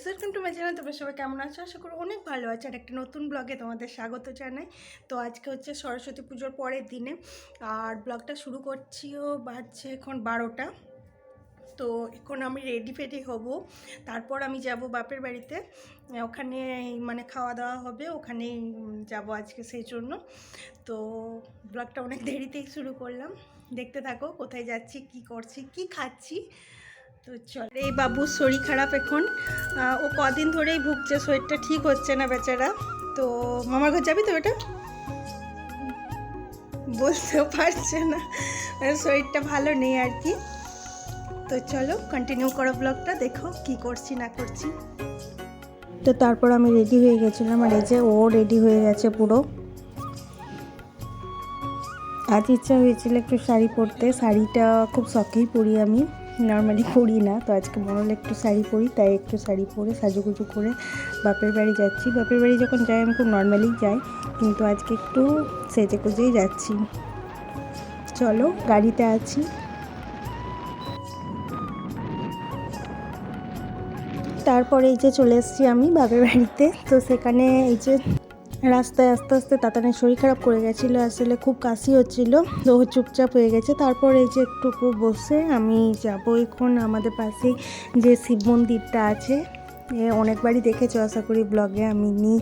Welcome to my channel. তোমরা সবাই কেমন আছো? আশা করি অনেক ভালো আছে। আর একটা নতুন ব্লগে তোমাদের স্বাগত জানাই। তো আজকে হচ্ছে সরস্বতী পুজোর পরের দিনে, আর ব্লগটা শুরু করছিও বাজছে এখন 12টা। তো এখন আমি রেডি ফেডি হব, তারপর আমি যাব বাপের বাড়িতে। ওখানে মানে খাওয়া দাওয়া হবে, ওখানেই যাব আজকে, সেই জন্য। তো ব্লগটা অনেক দেরিতেই শুরু করলাম, দেখতে থাকো কোথায় যাচ্ছি, কি করছি, কি খাচ্ছি। তো চল, এই বাবুর শরীর খারাপ এখন, ও কদিন ধরেই ভুগছে, শরীরটা ঠিক হচ্ছে না বেচারা। তো মামার ঘর যাবি তো? এটা বলতেও পারছে না, শরীরটা ভালো নেই আর কি। তো চলো কন্টিনিউ করো ব্লগটা, দেখো কি করছি না করছি। তো তারপর আমি রেডি হয়ে গেছিলাম, আর এই যে ও রেডি হয়ে গেছে পুরো। আজ ইচ্ছা হয়েছিল একটু শাড়ি পরতে, শাড়িটা খুব শখেই পরি, আমি নর্মালি পরি না। তো আজকে মনে হলো একটু শাড়ি পরি, তাই একটু শাড়ি পরে সাজুগুজু করে বাপের বাড়ি যাচ্ছি। বাপের বাড়ি যখন যাই আমি খুব নর্মালি যাই, কিন্তু আজকে একটু সেজে গুজেই যাচ্ছি। চলো, গাড়িতে আছি। তারপরে এই যে চলে এসেছি আমি বাপের বাড়িতে। তো সেখানে এই যে রাস্তায় আস্তে আস্তে তাতানের শরীর খারাপ করে গেছিলো, আসলে খুব কাশি হচ্ছিলো, তো চুপচাপ হয়ে গেছে। তারপর এই যে একটুকু বসে আমি যাবো এখন আমাদের পাশেই যে শিব মন্দিরটা আছে, অনেকবারই দেখেছো আশা করি ব্লগে আমি নিই।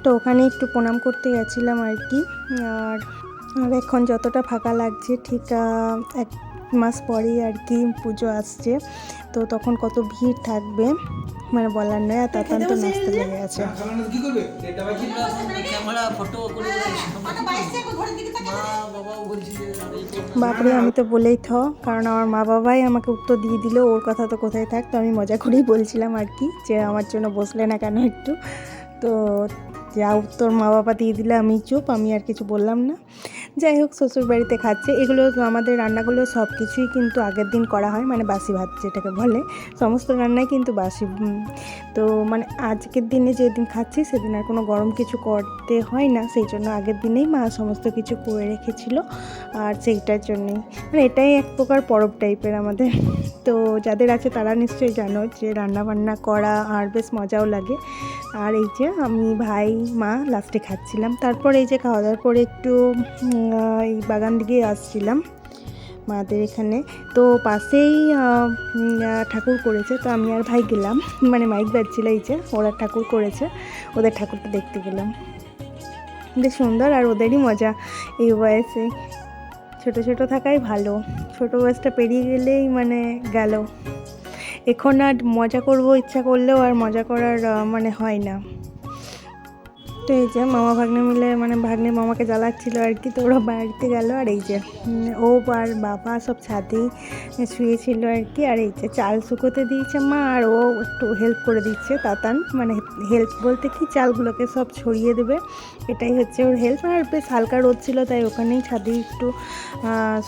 তো ওখানে একটু প্রণাম করতে গেছিলাম আর কি। আর এখন যতটা ফাঁকা লাগছে, ঠিক 1 মাস পরেই আর কি পুজো আসছে, তো তখন কত ভিড় থাকবে মানে বলার নয়। আর তাতান তো নাচতে লেগে আছে। বাপরে, আমি তো বলেই কারণ আমার মা বাবাই আমাকে উত্তর দিয়ে দিল, ওর কথা তো কোথায় থাক। তো আমি মজা করেই বলছিলাম আর কি, যে আমার জন্য বসলে না কেন একটু। তো যা উত্তর মা বাবা দিয়ে দিলে আমি চুপ, আমি আর কিছু বললাম না। যাই হোক, শ্বশুর বাড়িতে খাচ্ছে। এগুলো আমাদের রান্নাগুলো সব কিছুই কিন্তু আগের দিন করা হয়, মানে বাসি ভাত যেটাকে বলে, সমস্ত রান্নাই কিন্তু বাসি। তো মানে আজকের দিনে যেদিন খাচ্ছি সেদিন আর কোনো গরম কিছু করতে হয় না, সেই জন্য আগের দিনেই মা সমস্ত কিছু করে রেখেছিল। আর সেইটার জন্যেই মানে এটাই এক প্রকার পরব টাইপের আমাদের। তো যাদের আছে তারা নিশ্চয়ই জানো যে রান্না বান্না করা আর বেশ মজাও লাগে। আর এই যে আমি, ভাই, মা লাস্টে খাচ্ছিলাম। তারপর এই যে খাওয়া দাওয়ার পরে একটু এই বাগান দিকে আসছিলাম মাদের এখানে। তো পাশেই ঠাকুর করেছে, তো আমি আর ভাই গেলাম, মানে মাইক বাজছিল, এই যে ওরা ঠাকুর করেছে, ওদের ঠাকুরটা দেখতে গেলাম। বেশ সুন্দর, আর ওদেরই মজা এই বয়সে। ছোটো ছোটো থাকাই ভালো, ছোটো বয়সটা পেরিয়ে গেলেই মানে গেল। এখন আর মজা করব ইচ্ছা করলেও আর মজা করার মানে হয় না। তো এই যে মামা ভাগ্নে মিলে, মানে ভাগ্নে মামাকে জ্বালাচ্ছিল আর কি, তো ওরা বাড়িতে গেল। আর এই যে ও আর বাবা সব ছাদেই শুয়েছিল আর কি। আর এই যে চাল শুকোতে দিয়েছে মা, আর ও একটু হেল্প করে দিচ্ছে তাতান, মানে হেল্প বলতে কি, চালগুলোকে সব ছড়িয়ে দেবে, এটাই হচ্ছে ওর হেল্প। আর বেশ হালকা রোদ ছিল, তাই ওখানেই ছাদেই একটু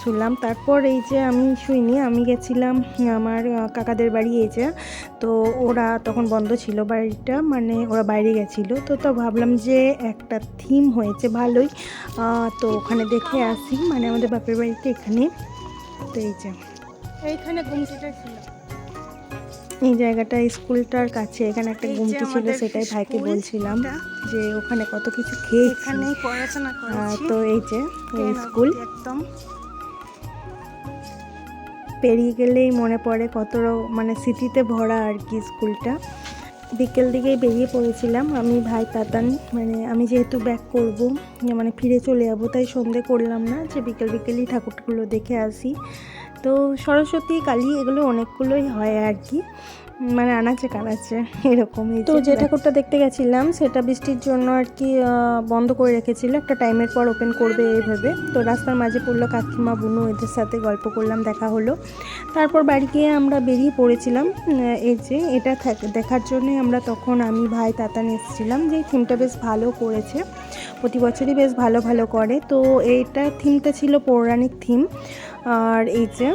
শুলাম। তারপর এই যে আমি শুইনি, আমি গেছিলাম আমার কাকাদের বাড়ি। এই যে তো ওরা তখন বন্ধ ছিল বাড়িটা, মানে ওরা বাইরে গেছিলো। তো ভাবলাম যে একটা থিম হয়েছে ভালোই, তো ওখানে দেখে আসি, মানে আমাদের বাপের বাড়িতে এখানে। তো এই যে এইখানে গুমটিটা ছিল, এই জায়গাটা স্কুলটার কাছে, এখানে একটা গুমটি ছিল, সেটাই ভাইকে বলছিলাম যে ওখানে কত কিছু খেয়েছি, এখানেই পড়াশোনা করেছি। তো এই যে এই স্কুল, একদম পেরিয়ে গেলেই মনে পড়ে কত মানে স্মৃতিতে ভরা আর কি স্কুলটা। বিকেল দিকেই বেরিয়ে পড়েছিলাম আমি, ভাই, তাতান। মানে আমি যেহেতু ব্যাক করব, মানে ফিরে চলে যাবো, তাই সন্ধে করলাম না, যে বিকেলই ঠাকুরগুলো দেখে আসি। তো সরস্বতী, কালী এগুলো অনেকগুলোই হয় আর কি, মানে আনাচে কানাচে এরকমই। তো যে ঠাকুরটা দেখতে গেছিলাম সেটা বৃষ্টির জন্য আর কি বন্ধ করে রেখেছিল, একটা টাইমের পর ওপেন করবে এইভাবে। তো রাস্তার মাঝে পড়লো কাকিমা, বুনু, এদের সাথে গল্প করলাম, দেখা হলো। তারপর বাড়ি গিয়ে আমরা বেরিয়ে পড়েছিলাম এই যে এটা দেখার জন্যে। আমরা তখন আমি, ভাই, তাতান এসেছিলাম, যে থিমটা বেশ ভালো করেছে, প্রতি বছরই বেশ ভালো ভালো করে। তো এইটা থিমটা ছিল পৌরাণিক থিম। আর এই যে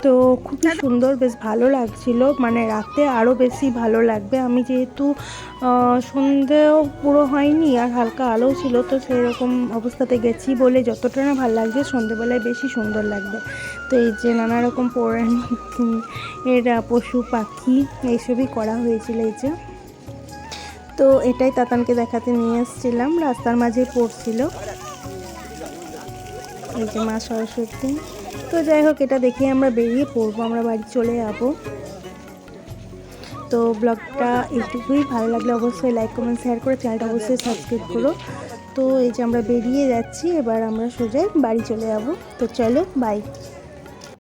তো খুবই সুন্দর, বেশ ভালো লাগছিল, মানে রাতে আরও বেশি ভালো লাগবে। আমি যেহেতু সন্ধেও পুরো হয়নি আর হালকা আলো ছিল, তো সেরকম অবস্থাতে গেছি বলে যতটা না ভালো লাগছে সন্ধেবেলায় বেশি সুন্দর লাগবে। তো এই যে নানা রকম পৌরাণিক এর পশু পাখি এইসবই করা হয়েছিল। এই যে, তো এটাই তাতানকে দেখাতে নিয়ে এসেছিলাম, রাস্তার মাঝে পড়ছিল এই যে মা সরস্বতী। তো যাই হোক, এটা দেখে আমরা বেরিয়ে পড়বো, আমরা বাড়ি চলে যাবো। তো ব্লগটা এইটুকুই, ভালো লাগলে অবশ্যই লাইক কমেন্ট শেয়ার করে চ্যানেলটা অবশ্যই সাবস্ক্রাইব করো। তো এই যে আমরা বেরিয়ে যাচ্ছি, এবার আমরা সোজাই বাড়ি চলে যাবো। তো চলো, বাই।